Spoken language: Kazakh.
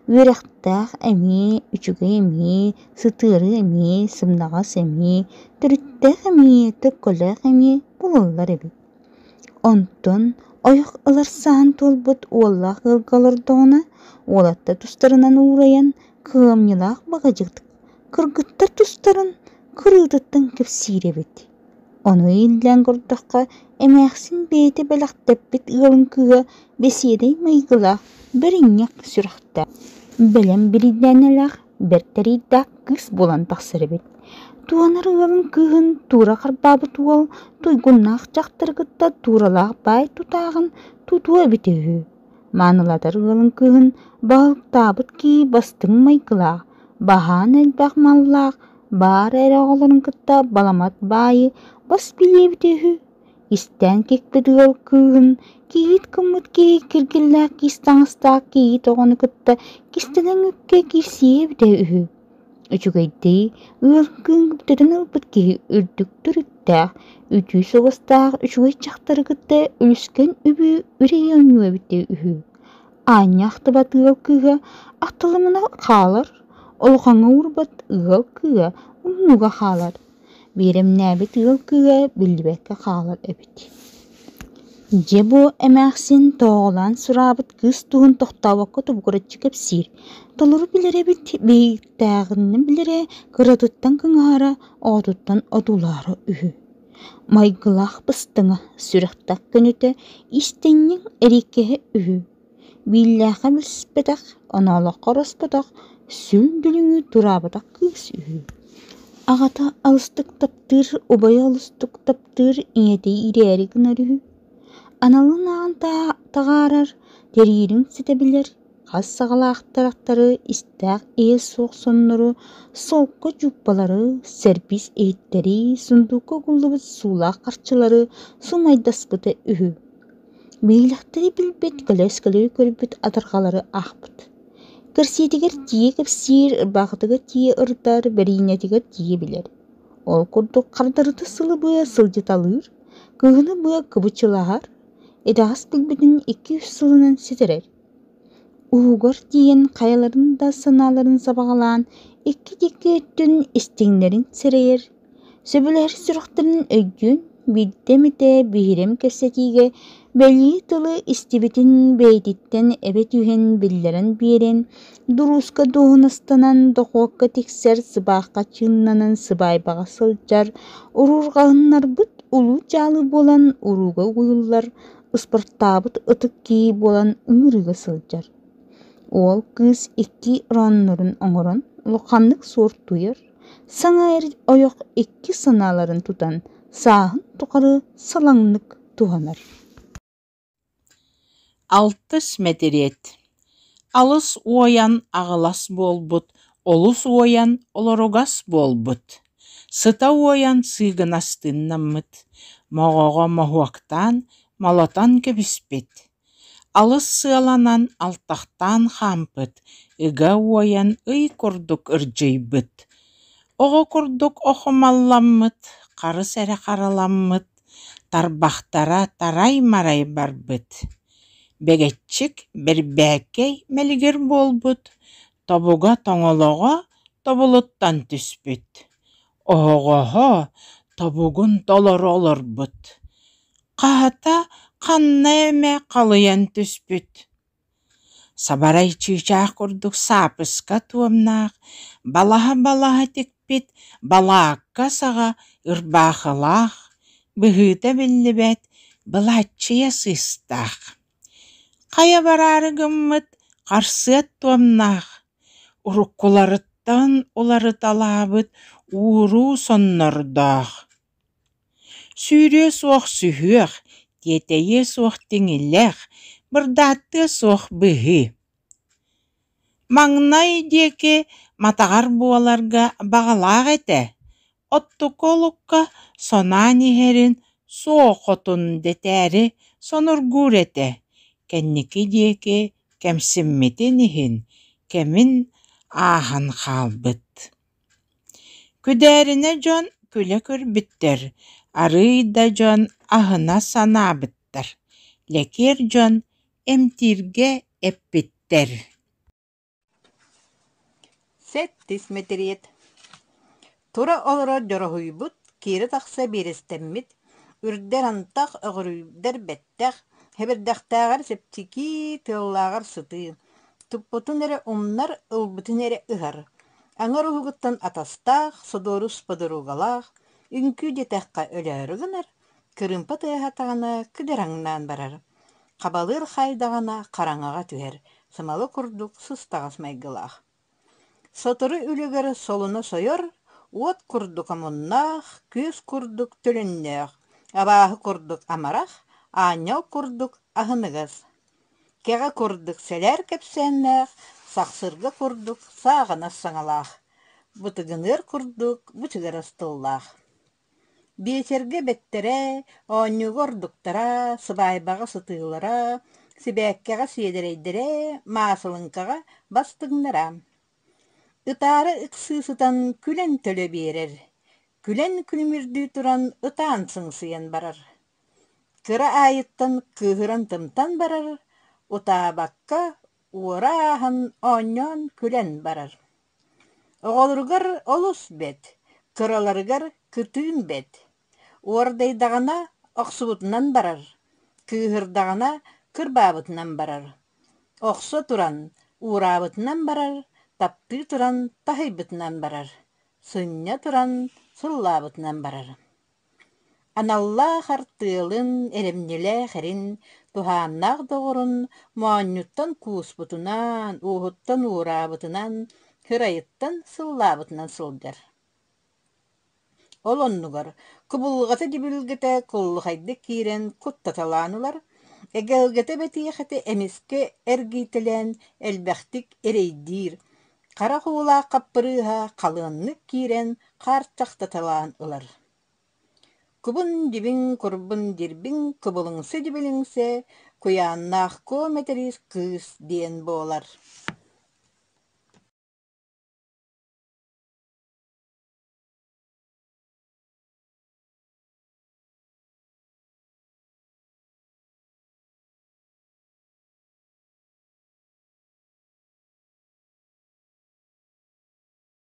Ürektaq emi, üçüge emi, sıtırı emi, sımnağas emi, türüttaq emi, tökkolaq emi, bulurlar ebi. Onton oyaq ılırsan tolbut uallaq ılgalırdağına, olatta tustarınan uğrayan kığamyılaq bagacıqtık. Kırgıttar tustarın kırıdıttın kepsirebet. Onu illen gordaqqa emeğsin beyti belaqteppit ığalın kığa besiyedey maygılaq berinyaq süraqta. Belem biriddenelaq berteriddaq kız bolan taqsırabet. Tuanar ığalın kığın tura qarbabı tual tuygunnaq çaqtırgıtta turalaq bay tutağın tutua bitehü. Manıladar ığalın kığın bağlıqtabıt ki bastın maygılaq. Bahan elbaq mallaq bar ereğoların kıtta balamat bayı bas bile bitehü. İsten kekbedil kığın kiit kımıt ki kirgillaq kistanыстaq kiit oğunu kıtta kistelen ökke kirsiye bitehü. Üçügeydi ığılkın gıpteden ılbıt ki ürdük türüttaq, üçü soğustaq, üçügey çaqtarı kıtta ülüsken übü üreyen yüve bitehü. Anyaqtı bat ığılkıga atılımına xalar, olğana urbat ığılkıga unuga xalar. Birem näbet ığılkıga bildibekke xalar ebit. Je bu emäksin toğulan surabıt kız tuğun toxtawakka tubukuraçı kepsir. Toluru bilere bit beyiktağını bilere kıradıttan kıngara, oğduttan odulara ühü. Maygılaq bıstıngı sürüqtaq könüte istenyin erikehe ühü. Billaqa bilspedak, analaqqa rospedak, sül bülüngü durabıdak kız ühü. Ağata alıstık taptır, obaya alıstık taptır, iňete ireri gınarıhü. Analın ağın tağarar, teririn sitebilir, qas sağalaqtaraqtары, istaq eğil soğuk sonları, soğukka cuppaları, serpis eğitleri, sunduka gullubut suulaq qarçıları, sumaydaspıtı ühü. Beylaqtari bilbet galeskaları körübüt atarqaları ahbıt. Kırsiyetiger tiye kepsir, ırbaqtıgar tiye ırtar, berinetiger tiye biler. Ol kurduk qardarıtı sılı bıya sılcıtalır, kığını bıya kıbıçılahar, edağız bilbedin 200 sılının sitirer. Uğur diyen kayaların da sanaların sabağalan, iki öttün istenlerin sereyer. Söbüler sürüqtürün öggün, biddemite bihirem kesetige, belli tılı istibitin beyditten ebet yühen billeren biren, duruska doğunastanan doqoqqa tikser sıbaqqa çınnanan sıbay bağa sılcar, ururğağınlar bıt ulu calı bolan uruga uyullar, ıspırtabıt ıtık ki bolan ıngırıga sılcar. Ol kız iki ranların oңорон loqanlık sort duyar, sana er oyoq iki sanaların tutan, sağın tuqarı salanlık tuhanar. 60 meteriyet. Alыс оян ағылас болбут, олус оян олорогас болбут. Sıta оян сыйгынастыннаммыт, моғоға моһуактан, молотан кебиспет. Алыс сыаланан алтақтан хампыт, ыга оян ый курдук ыржыйбыт. Оға курдук охомалламмыт, қары сәрі қараламмыт, тарбақтара тарай-марай барбыт. Бегетчик бербәккей мәлігер болбыт, тобуга тоңолоға тобулуттан түспүт. Оғоғо тобугун толор олорбыт. Қағата қанна эме қалыян түспүт. Сабарай чыйчаақ курдук сапыска туамнаақ, балаха текпит, балааққа саға ырбақылақ, бұғыта білібәт, бұлатчыя сыстақ. Қая барары гыммыт, қарсыат туамнаақ, уруккуларыттан олары талабыт, ууру соннордақ. Сүйре соқ сүйіқ, тетeye соқ теңіләқ, бұрдатты соқ бұғы. Маңнай деке матағар буаларға бағалақ әті, оттуколукка сонани херин соқ отын детәрі соныр гүр әті. Кәннекі деке кәмсімметенігін, кәмін ағын қалбыт. Күдәріне жон күлі көрбіттір, арыйда жон ағына санабыттыр. Лекер жон әмтирге әппіттір. Сеттис метериет. Тура олоро жороһуйбут, кири тахса берестеммит, үрдер антах öҕөрүүрдэр бэттэх, хэбирдэхтээҕэр септики тыаллааҕар сытыы, туппутун эре умнар, ылбытын эре ыһар. Аҥар уһугуттан атастаах, содорус подоругалаах, үҥкүү диэтэххэ өлөөрү гынар, кырымпа тыаһатаҕына күдэр барар. Хабалыыр хайдаҕына хараҥаҕа түһэр, сымалы курдук сыстаҕас майгылаах. Сотору үлүгэр солуна сойор, уот курдук амуннаах, күс курдук төлөннөөх, абааһы курдук амарах, аанньал курдук аһыныгас. Кэҕэ курдук сэлээр кэпсээннээх, сахсырга курдук сааҕанас саҥалаах, бутугыныыр курдук бучугар астыллаах. Биэсэргэ бэттэрэ, оонньуга ордуктара, сыбаайбаҕа сытыылара, сибээккэҕэ сиэдэрэйдэрэ, маасылынкаҕа бастыҥнара. Ытаары ыксыысытан күлэн төлө биэрэр, күлэн күлүмүрдүү туран ытаан сыңсыйан барар. Кыра аайыттан кыыһыран тымтан барар, утаабакка уора ааһан оонньоон күлэн барар. Оҕолоругар олус бэт, кыраларыгар кытыын бэт. Уордайдаҕына охсубутунан барар, кыыһырдаҕына кырбаабытынан барар. Охсо туран уораабытынан барар, таптыы туран таһыйбытынан барар, сынньа туран сыллаабытынан барар. Аналлаах артыылын, эремнилээх эрин, тухааннаах доҕорун, моонньуттан кууспутунан, ууһуттан уораабытынан, хырайыттан сыллаабытынан сылдьар. Ол оннугар, кубулҕата дибилгэтэ куллухайдык киирэн куттаталаанылар, эгэлгэтэ бэтиэхэтэ эмискэ эргийтэлэн элбэхтик эрейдиир, хара хуулаах хаппырыыһа халыаннык киирэн хаарчахтаталаан ылар. Кубун дибиҥ курбун дирбиҥ кубулуҥсэ дибилиҥсэ, куяаннаах куом этэрис кыыс диэн буолар.